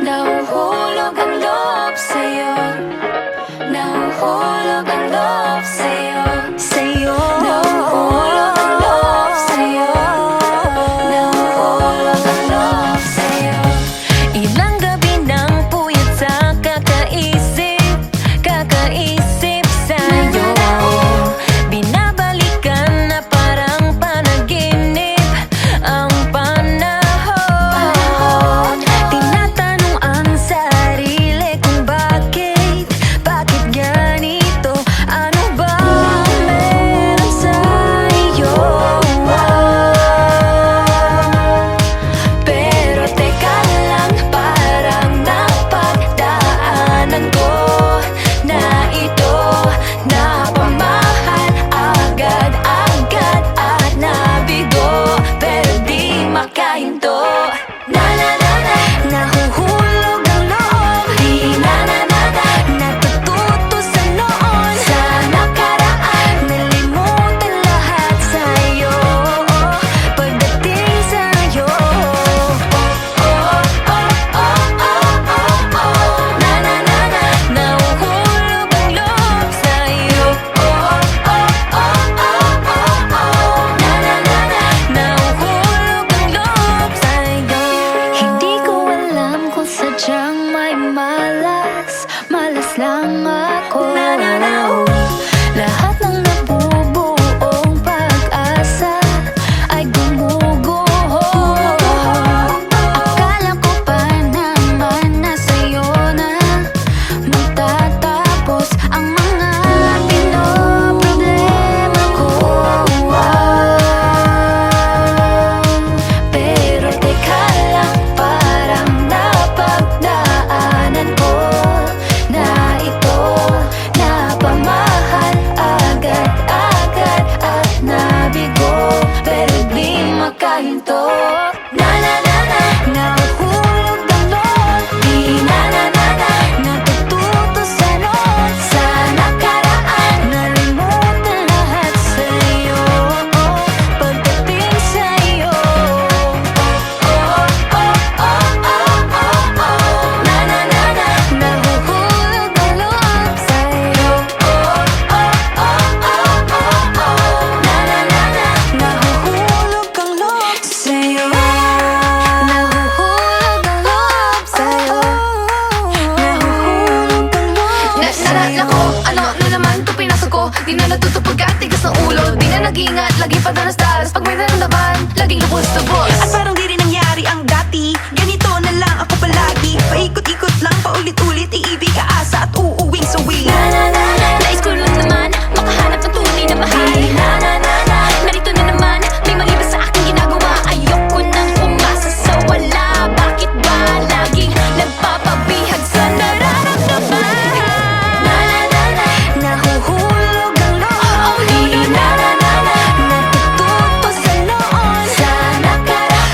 Nahuhulog ang loob sa'yo. Nahuhulog ang loob sa'yo. Sa'yo. Nahuhulog ang loob sa'yo. Nahuhulog ang loob sa'yo. Ilang gabi nang puyat sa kakaisip, kakaisip sa'yo. Binabalikan na parang panaginip ang panahon. Tinatanong ang sarili kung bakit ganito? Ano ba meron sa'yo? Pero teka lang, parang napagdaanan ko na ito. Napamahal agad-agad at nabigo, pero di makahinto. Nahuhulog ang loob. Di natututo sa noon, sa nakaraan. Nalimutan lahat sa'yo pagdating sa'yo. Nahuhulog ang loob sa'yo. Nahuhulog ang loob sa'yo. Hindi ko alam kung sadyang may malas lang ako. Lahat ng nabubuong pag-asa ay gumuguho. Akala ko pa naman na sa'yo na magtatapos ang mga pinoproblema ko. Pero teka lang, parang napagdaanan ko na ito. Napamahal agad-agad at nabigo, pero di makahinto. Nahuhulog ang loob. Di natututo sa noon, sa nakaraan. Nalimutan lahat sa'yo pagdating sa'yo. Nahuhulog ang loob sa'yo. Nahuhulog ang loob sa'yo. Nahuhulog ang loob sa'yo. Nahuhulog ang loob sa'yo. Nako, ano na naman ito pinasok ko? Di na natuto pagkatigas ng ulo. Di na nag-iingat, lagi pa danas-danas. Pag may naramdaman, laging lubos-lubos. At parang di rin nangyari ang dati. Ganito na lang ako palagi. Paikot-ikot lang, paulit-ulit. Iibig, aasa at uuwing suwi. Nais ko lang naman makahanap ng tunay na mahal. Narito na naman, may mali ba sa aking ginagawa? Ayoko nang umasa sa wala. Bakit ba laging nagpapabihag sa nararamdaman? Nahuhulog ang loob. Di natututo sa noon, sa nakaraan.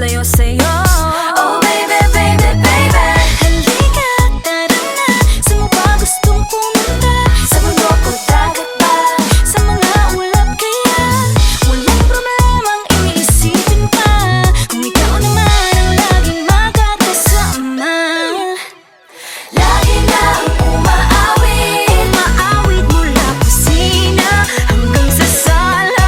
malayo sa'yo. Oh baby, baby, baby, halika, tara na. Saan mo ba gustong pumunta? Sa bundok o dagat ba? Sa mga ulap kaya? Walang problemang iniisipin pa, kung ikaw naman ang laging makakasama. Lagi nang umaawit, umaawit mula kusina hanggang sa sala.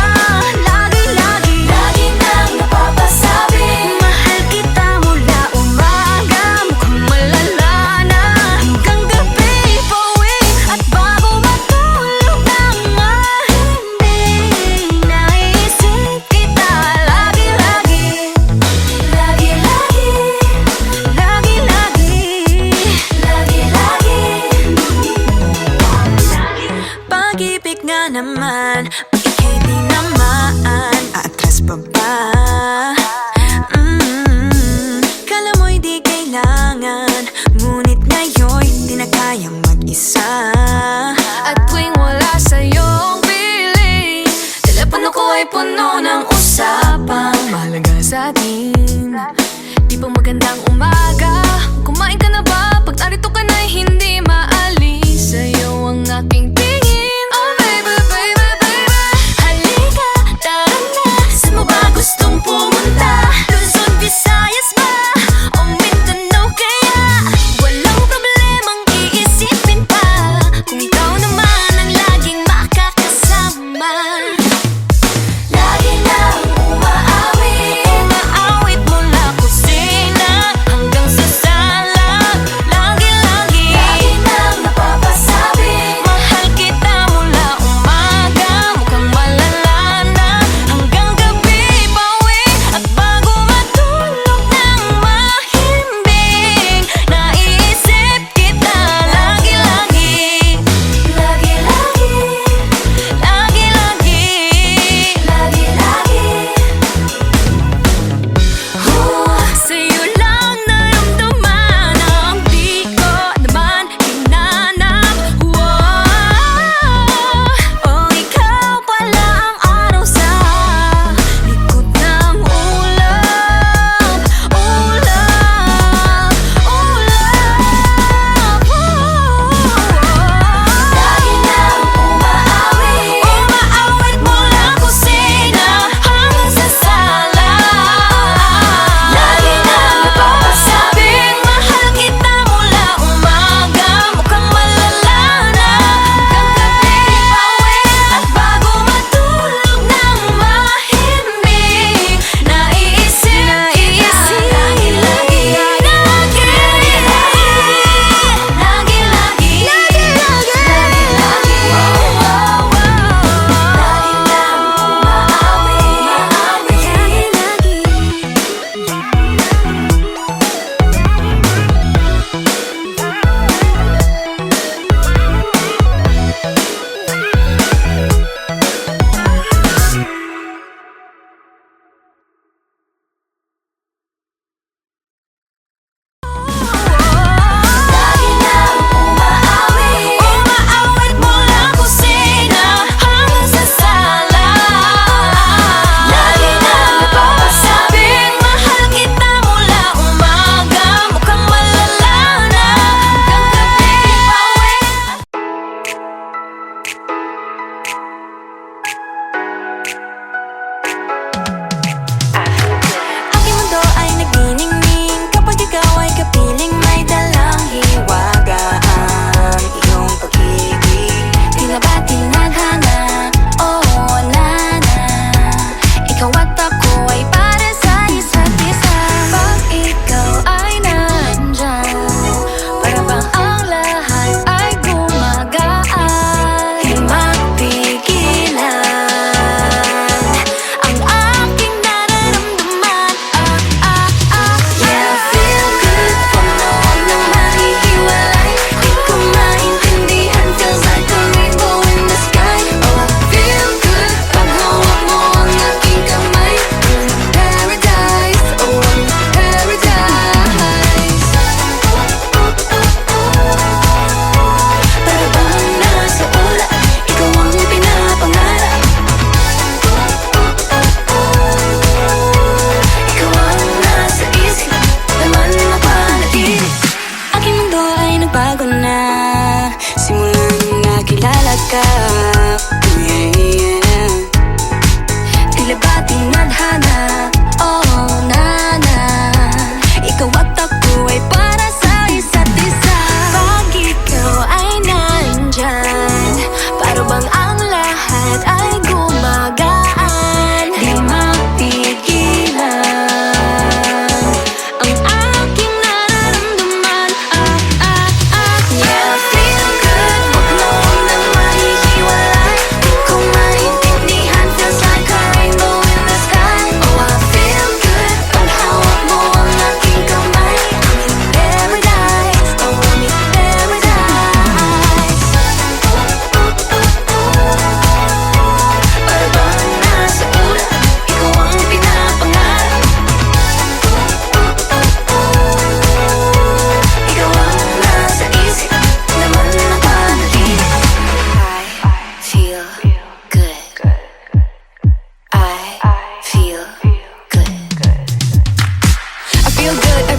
Lagi nang napapasabi, mahal kita mula umaga, mukhang malala na hanggang gabi. Pauwi at bago matulog nang mahimbing, naisip kita lagi. Pag-ibig nga naman, pag ika'y di naman aatras pa ba? Kala mo'y di kailangan, ngunit ngayon'y di na kayang mag-isa. At tuwing wala sa'yong piling, telepono ko ay puno ng usapang mahalaga sa atin. Di ba magandang umaga? Kumain ka na ba? Pag narito ka na'y hindi maalis sa'yo ang aking tingin. Oh baby, baby, baby, Halika, tara na. Saan mo ba gustong pumunta? Luzon, Visayas ba? O Mindanao kaya? Walang problemang iisipin pa, kung ikaw naman ang laging makakasama. Lagi nang umaawit, umaawit mula kusina hanggang sa sala. Lagi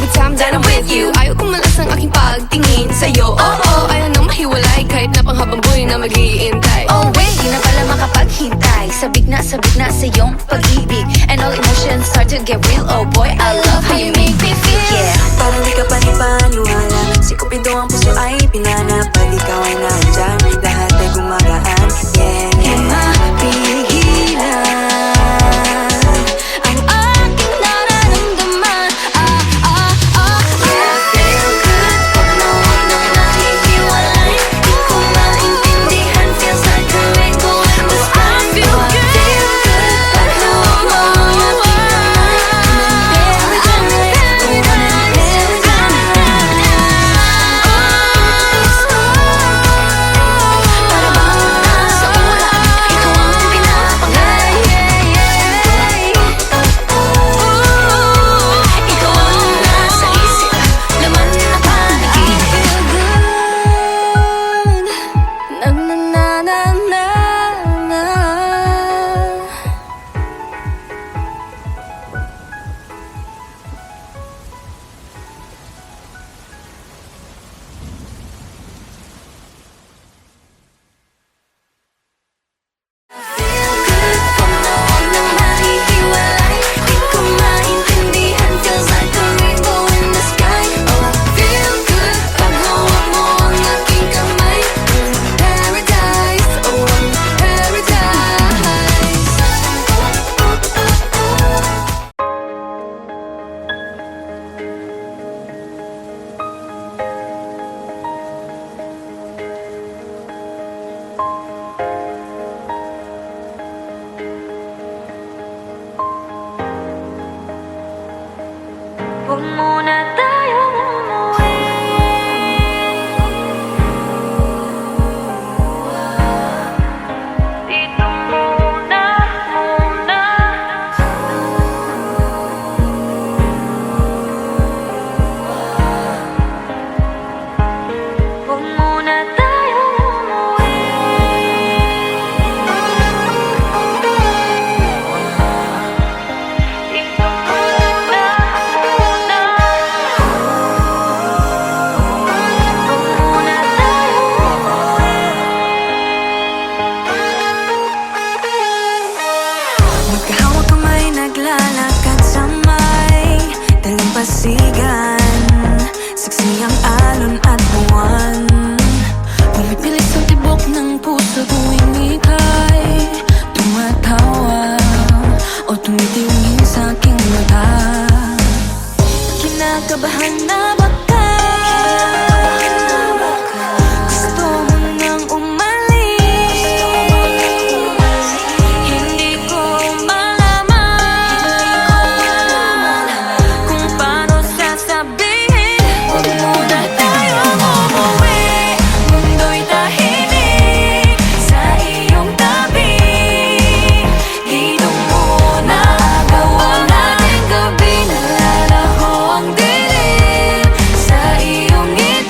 every time that I'm with you. Ayaw kong malas ang aking pagtingin sa'yo. Ayaw nang mahiwalay kahit na panghabang buhay na mag-iintay. Oh wait, di na pala makapaghintay. Sabik na sa iyong pag-ibig. And all emotions start to get real. Oh boy, I love how you make me feel. Yeah. Parang di ka panipaniwala. Si Cupido ang puso ay pinanap. Pag ikaw ay nandyan, lahat ay gumagaan. Yeah, Di mapigilan ang aking nararamdaman. feel good pag nawag na nahihiwalay. Di ko maintindihan, feels like a rainbow in the sky. feel good. Feel good pag nawag mo ang aking kamay. Para bang nasa ulan, ikaw ang pinapangay. Ikaw ang nasa isip, laman na panaginip. Na na na na na na. Feel good pag nawag na nahihiwalay. Di ko maintindihan, feels like a rainbow in the sky. Oh, feel good pag nawag mo ang aking kamay. Paradise, oh, paradise. Huwag muna tayong umuwi. Dito muna. Huwag muna tayong umuwi. Dito muna. Magkahawak kamay, naglalakad sa may dalampasigan. Saksi ang alon at buwan. Pumipilit sa tibok ng puso tuwing ika'y tumatawa o tumitingin sa aking mata. Kinakabahan na baka gusto mo nang umalis. Hindi ko malaman kung paano sasabihin. Huwag muna tayong umuwi. Mundo'y tahimik sa iyong tabi. Dito muna gawa natin gabi. Nalalaho ang dilim sa iyong ngiti.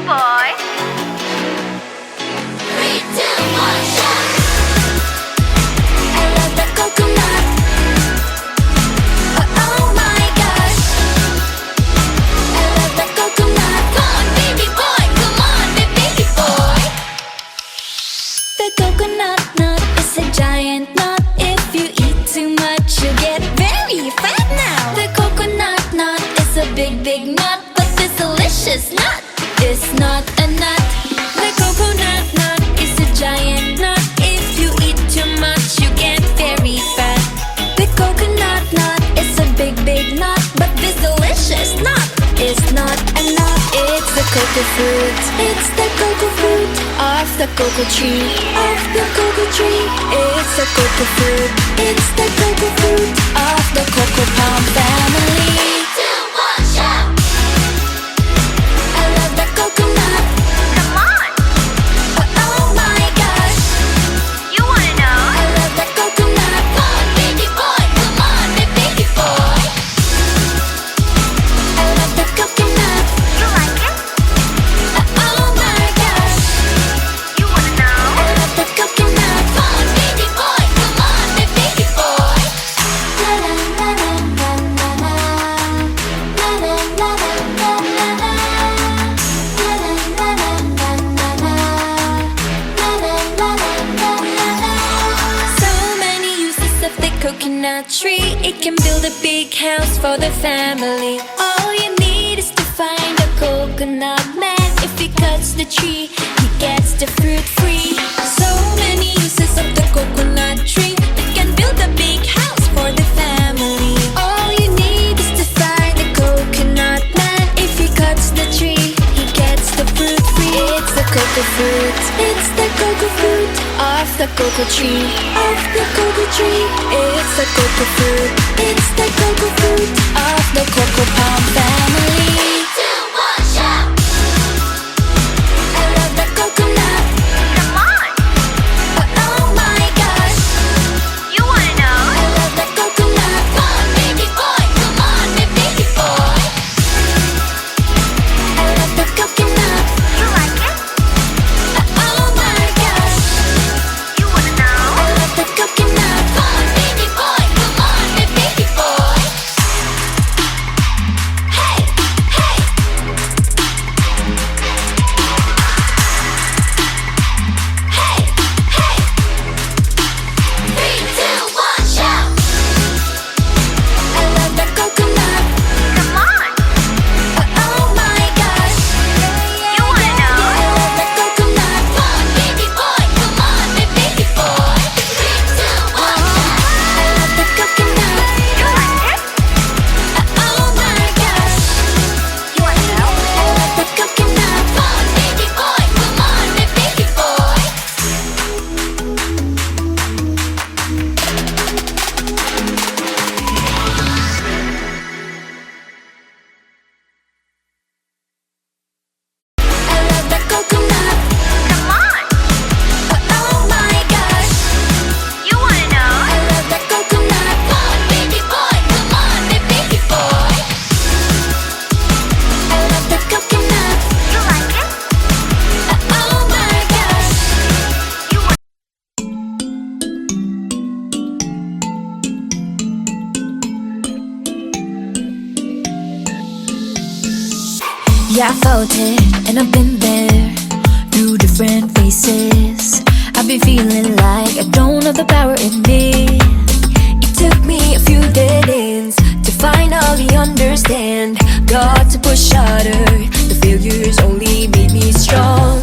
boy. 3, 2, 1, shout! I love the coconut. Oh my gosh. I love the coconut. Come on, baby boy. Come on, baby boy. The coconut nut is a giant nut. If you eat too much, you get very fat now. The coconut nut is a big nut, but this delicious nut is not a nut. The coconut nut is a giant nut. If you eat too much, you get very fat. The coconut nut is a big nut, but this delicious nut is not a nut. It's the cocoa fruit. It's the cocoa fruit of the cocoa tree. Of the cocoa tree. It's the cocoa fruit. It's the cocoa fruit of the cocoa palm family. 3, 2, 1, shout! I love the coconut. Come on, Oh my gosh. you wanna know? I love the coconut. Come on, baby boy. Come on, baby boy. I love the coconut. You like it? Oh my gosh. You wanna know? I love the coconut. Come on, baby boy. Come on, baby boy. La la la la la la la. La la la la la la la. La la la la la la la. La la la la la la. So many uses of the coconut tree. It can build a big house for the family. All you need is to find a coconut man. If he cuts the tree, he gets the fruit free. So many uses of the coconut tree. It can build a big house for the family. All you need is to find a coconut man. If he cuts the tree, he gets the fruit free. It's the cocoa fruit. It's the cocoa fruit of the cocoa tree. Of the cocoa tree. It's the cocoa fruit. It's the cocoa fruit of the cocoa palm family. 3, 2, 1, shout! I love the coconut. Come on, Oh my gosh. you wanna know? I love the coconut. Come on, baby boy. Come on, baby boy. I love the coconut. You like it? Oh my gosh. You wanna know? I love the coconut. Come on, baby boy. Come on, baby boy. Hey, hey. Hey, hey. 3, 2, 1, shout! I love the coconut. Come on, Oh my gosh. you wanna know? I love the coconut. Come on, baby boy. Come on, baby boy. 3, 2, 1, shout! I love the coconut. You like it? Oh my gosh. You wanna know? I love the coconut. Come on, baby boy. Come on, baby boy. I love the coconut. Come on, Oh my gosh. you wanna know? I love the coconut. Come on, baby boy. Come on, baby boy. I love the coconut. You like it? Oh my gosh. You wanna Yeah, I felt it, and I've been there through different phases. I've been feeling like I don't have the power in me. It took me a few dead ends to finally understand. Got to push harder, the failures only made me strong.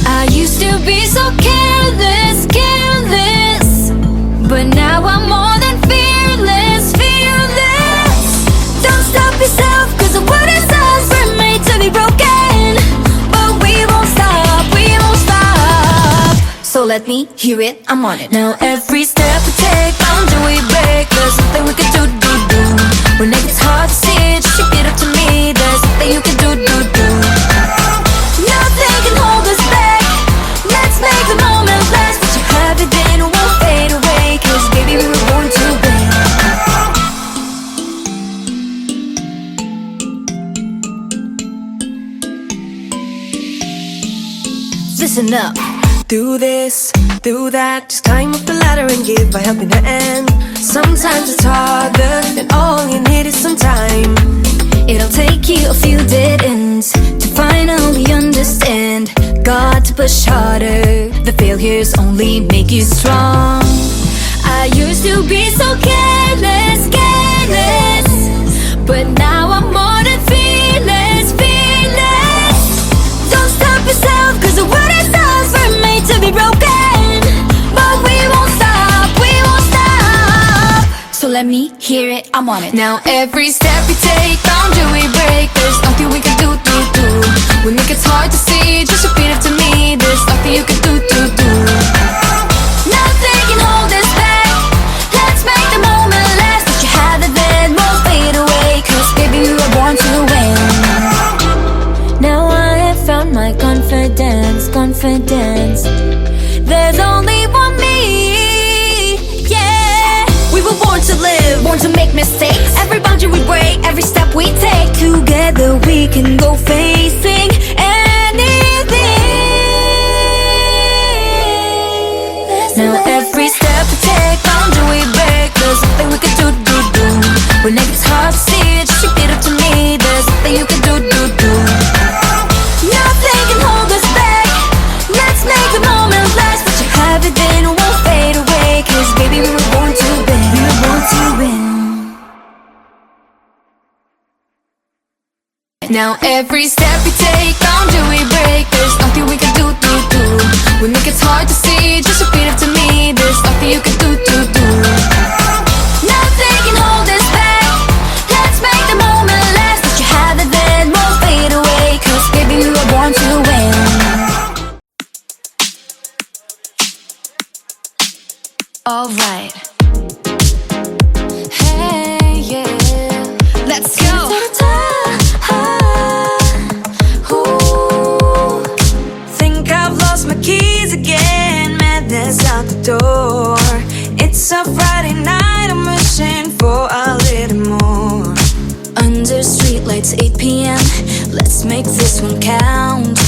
I used to be so careless, careless, but now I'm more than fearless, fearless. Don't stop yourself, cause the world is ours, we're made to be broken. But we won't stop, we won't stop. So let me hear it, I'm on it. Now every step we take, boundary we break. There's something we can do. When it gets hard to see, just shake it up to me. There's something you can do. Nothing can hold us back. Let's make the moment last. What you have within won't fade away, cause baby we were born to win. Listen up. Do this, do that, just climb up the ladder and give a helping hand. Sometimes it's harder, and all you need is some time. It'll take you a few dead ends to finally understand. Got to push harder. The failures only make you strong. I used to be so careless, careless, but now I'm more than fearless, fearless. Don't stop yourself, cause the world is ours, we're made to be broken. But we won't stop, we won't stop. So let me hear it, I'm on it. Now every step we take, boundary we break. There's nothing we can do. When it gets hard to see, just repeat it to me. There's nothing you can do. Nothing can hold us back. Let's make the moment last. Let you have it, then won't fade away. Cause baby, we were born to win. Now I have found my confidence, confidence. There's only one me, yeah. We were born to live, Born to make mistakes. Every boundary we break, every step we take. Together we can go facing anything. Now every step we take, boundary we break. There's nothing we can do. When it gets hard to see, just repeat it to me. There's nothing you can do. Nothing can hold us back. Let's make the moment last. Let you have it, then it won't fade away. Cause baby, we were born to win. We were born to win. Now every step we take, boundary we break. There's nothing we can do. When it gets hard to see, just repeat it to me. There's nothing you can do. Nothing can hold us back. Let's make the moment last. Let you have it, then won't fade away. Cause baby, we were born to win. Alright. Hey, yeah. Let's go. Ooh. Think I've lost my keys again. Madness out the door. It's a Friday night, I'm wishing for a little more. Under streetlights, 8 p.m. Let's make this one count.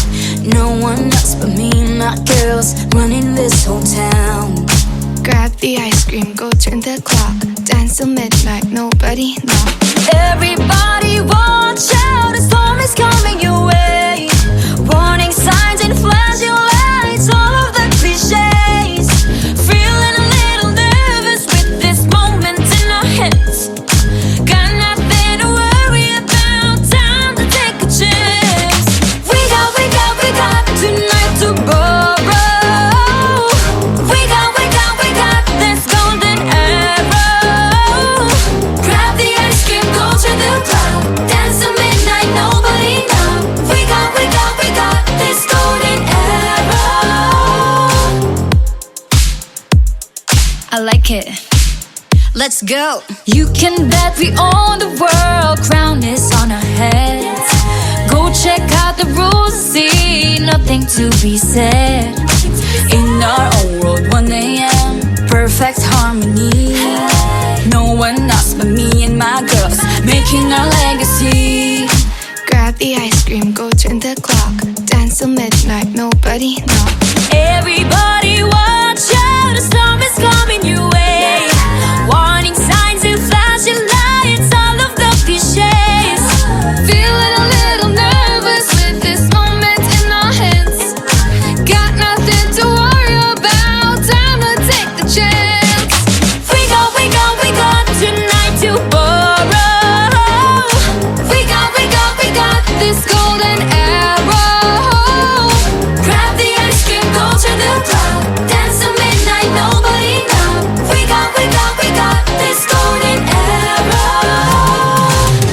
No one else but me and my girls running this whole town. Grab the ice cream, go turn the clock. Dance till midnight, nobody knock. Everybody watch out, a storm is coming your way. Warning signs and flashing lights, all of the cliches. Feeling a little nervous with this moment in our hands. Got nothing to worry about, time to take a chance. We got tonight to borrow. We got this golden arrow. Grab the ice cream, go to the club. Dance till midnight, nobody know. We got this golden arrow. I like it. Let's go. You can bet we own the world. Crown is on our heads. Go check out the rules and see. Nothing to be said. In our own world, 1 a.m. Perfect harmony. No one else but me and my girls making our legacy. Grab the ice cream, go turn the clock. Dance till midnight, nobody knock. Everybody watch out, a storm is coming your way. Warning signs and flashing lights, all of the cliches. Feeling a little nervous with this moment in our hands. Got nothing to worry about, time to take the chance. We got tonight to borrow. We got This golden arrow. grab the ice cream, go to the club. Dance till midnight, nobody know. We got this golden arrow.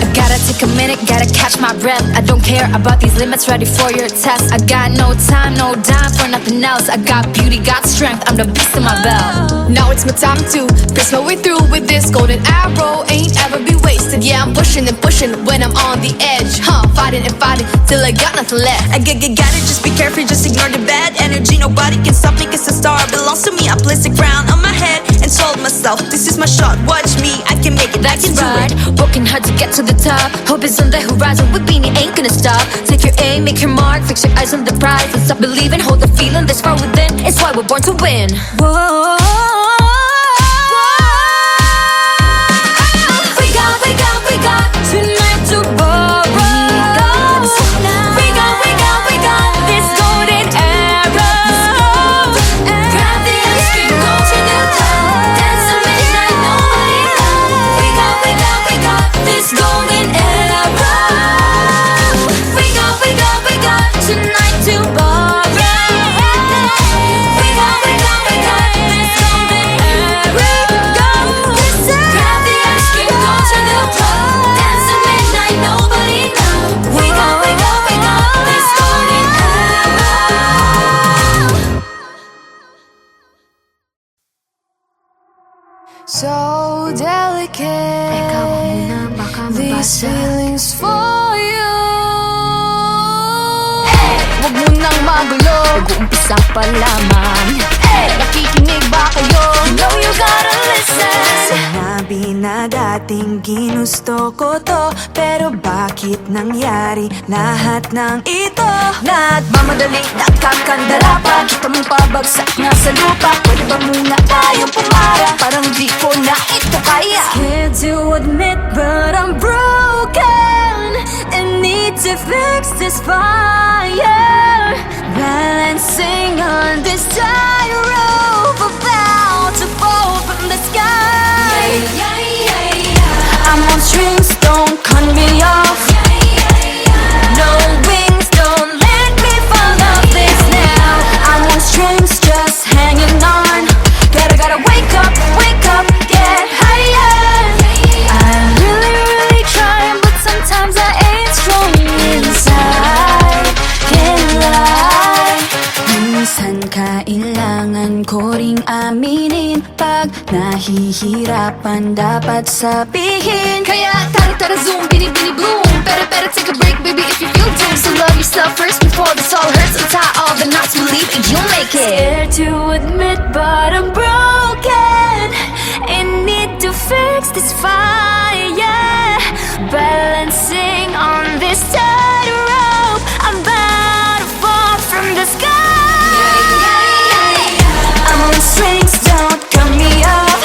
I gotta take a minute, gotta catch my breath. I don't care about these limits, ready for your test. I got no time, no dime for nothing else. I got beauty, got strength, I'm the beast in my belt. Now it's my time to press my way through with this golden arrow. Ain't ever be wasted. Yeah, I'm pushing and pushing when I'm on the edge. Fighting and fighting till I got nothing left. I got it, just be careful, just ignore the bad energy. Nobody can stop me, cause the star belongs to me. I placed a crown on my head and told myself, this is my shot, watch me, I can make it, I can That's do right, it. working hard to get to the top. Hope is on the horizon, with Beanie ain't gonna stop. Take your aim, make your mark, fix your eyes on the prize, and stop believing, hold the feeling that's far within. It's why we're born to win. Whoa. We got tonight to borrow. We got this golden arrow. Grab the ice cream, go to the top, dance till midnight, nobody knows. We got this golden arrow. We got tonight to borrow. We got this golden arrow. Grab the ice cream, go to the top, dance till midnight, nobody knows. We got this golden arrow. So delicate, these feelings for you. Huwag mo nang magulo, nag-uumpisa pa lamang. Nakikinig ba kayo? You know you gotta listen. Sinabi na dating ginusto ko to, pero bakit nangyari lahat ng ito? Nagmamadali, nakakandara pa, kita mong pabagsak na sa lupa. Pwede ba muna tayong pumara? Parang di ko na ito kaya. Scared to admit, but I'm broken and need to fix this fire. Balancing on this tightrope, about to fall from the sky. I'm on strings, don't cut me off. No wings, don't let me fall off this now. I'm on strings, just hanging on. Gotta wake up, get higher. I'm really trying, but sometimes I ain't strong inside. Can't lie. Minsan kailangan ko ring aminin, pag nahihirapan dapat sabihin. Kaya tara zoom, bini bloom. Better take a break, baby, if you feel doomed. So love yourself first before this all hurts. Untie all the knots, believe and you'll make it. Scared to admit, but I'm broken and need to fix this fire. Balancing on this tightrope, I'm about to fall from the sky. I'm on strings, don't cut me off.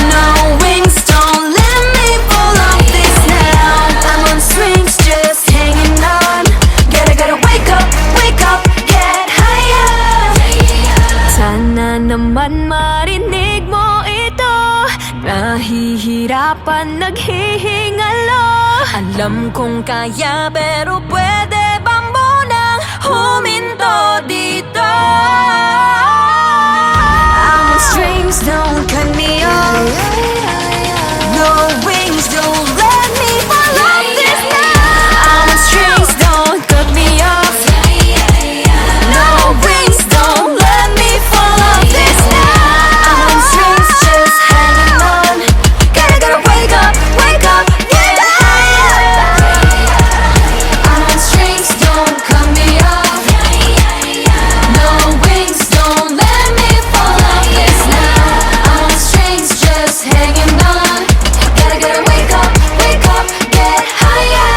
No wings, don't let me fall off this now. I'm on strings, just hanging on. Gotta wake up, get higher. Sana naman marinig mo ito. Nahihirapan, naghihingalo. Alam kong kaya, pero pwede bang munang huminto dito? I'm on strings, don't cut me off. No wings, don't let me fall off this now. I'm on strings, don't cut me off. No wings, don't let me fall off this now. I'm on strings, just hanging on. Gotta wake up, get higher. I'm on strings, don't cut me off. No wings, don't let me fall off this now. I'm on strings, just hanging on. Gotta wake up, get higher.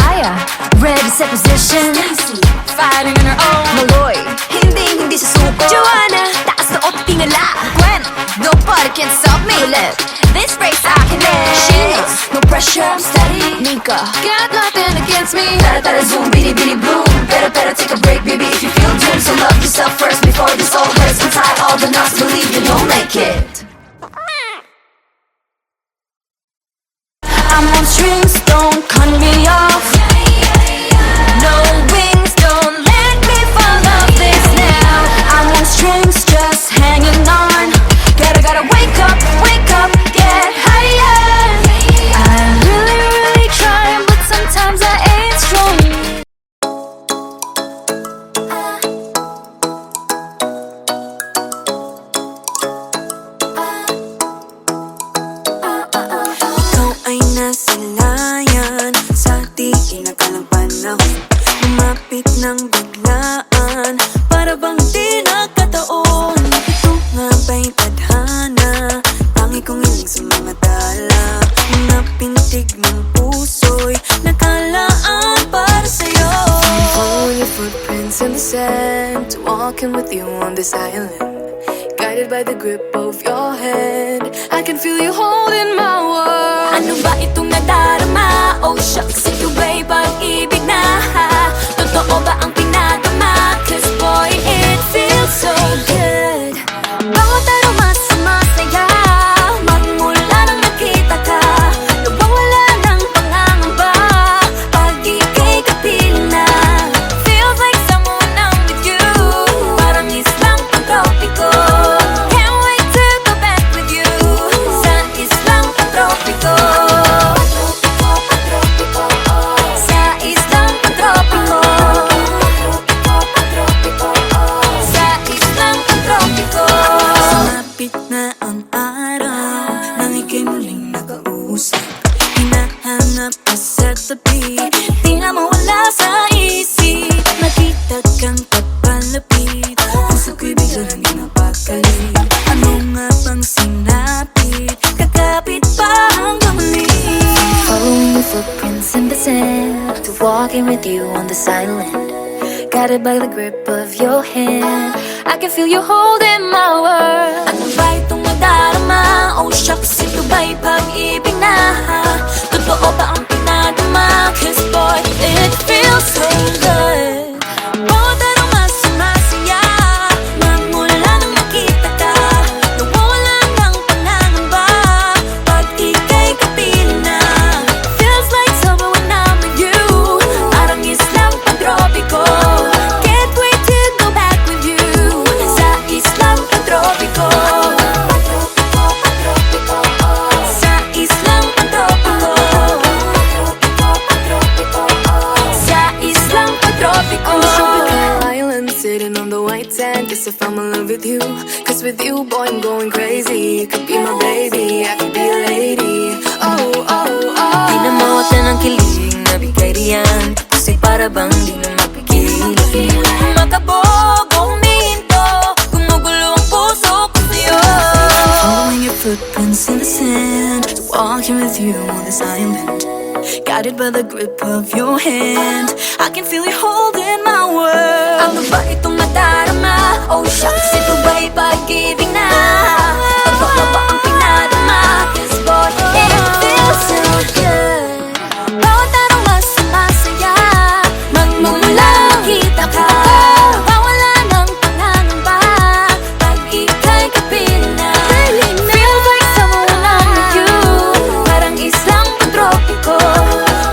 Aya, ready, set position. Fighting on her own. Maloy, hindi susuko. Joanna, taas na o tingala. Gwen, nobody can stop me. Left, this race I can end. Sheena, no pressure, I'm steady. Nika, got nothing against me. Tara zoom, bini bloom. Better take a break, baby, if you feel doomed. So love yourself first before this all hurts. Untie all the knots, believe you you'll make it. I'm on strings, don't cut me off. No wings, don't let me fall off this now. I'm on strings, just hanging on. Gotta wake up, get higher. I'm really trying, but sometimes I ain't strong. Ikaw ay nasilayan sa walking with you on this island, guided by the grip of your hand. I can feel you holding my world. Ano ba itong nadarama? Oh shucks, ito ba'y pag-ibig na? Totoo ba ang pinagama? Cause boy, it feels so good. Bawat aroma sumasaya, magmula nang nakita ka. Nawawala ng pangangamba, pag ika'y kapiling na. Feels like someone I'm with you, parang islang pang-tropiko. Can't wait to go back with you, sa islang pang-tropiko. Sa islang pang-tropiko. Sa islang pang-tropiko. Sumapit na ang araw nang ika'y muling nakausap. Hinahanap ka sa tabi, di na mawala sa isip. Nakita kang papalapit, puso ko'y bigla nang napakalit. Ano nga bang sinapit, kakapit pa hanggang muli. Following your footprints in the sand, to walking with you on this island, guided by the grip of your hand. I can feel you holding my world. Ano ba itong nadarama? Oh shucks, ito ba'y pag-ibig na? Totoo ba ang pinagama? Cause boy, it feels so good. Bawat aroma sumasaya, magmula nang nakita ka. Nawawala ng pangangamba, pag ika'y kapiling na. Feels like summer when I'm with you, parang islang pang-tropiko. Can't wait to go back with you, sa islang pang-tropiko. Sa islang pang-tropiko. Sa islang pang-tropiko. On a tropical island, sitting on the white sand. Guess if I'm in love with you, cause with you, boy, I'm going crazy. You could be my baby, I could be a lady. Oh, oh, oh. Di na mawala ng kilig na bigay riyan, kasi para bang di na mapigil. Makabog, huminto, gumugulo ang puso ko sa'yo. Following your footprints in the sand, walking with you on this island, guided by the grip of your hand. I can feel you holding my world. Ano ba itong nadarama? Oh shucks, ito ba'y pag-ibig na? Totoo ba ang pinadama? Cause boy, it feels so good. Bawat aroma sumasaya, magmumula nakita ka. Nawawala ng pangangamba, pag ika'y kapiling na. Feels like someone I'm with you, parang islang pang-tropiko.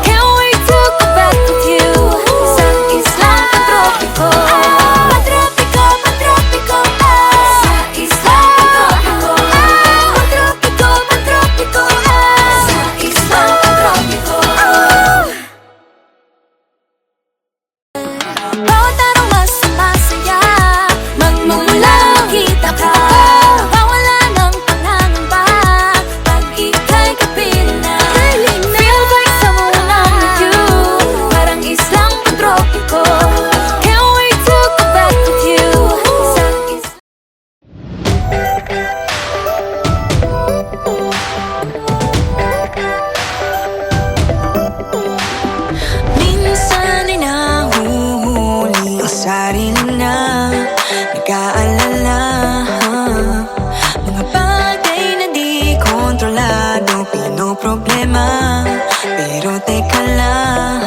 Can't wait to go back with you, sa islang pang-tropiko. Pang-tropiko, pang-tropiko, sa islang pang-tropiko. Pang-tropiko, pang-tropiko, sa islang pang-tropiko. Bawat aroma sumasaya, magmumula nakita ka. Nawawala ng pangangamba, pag ika'y kapiling na. Feels like someone I'm with you, parang islang pang-tropiko. Can't wait to go back with you, sa islang Minsan ay nahuhuli ang sarili na nag-aalala. Mga bagay na di kontrolado, pinoproblema. Pero teka lang,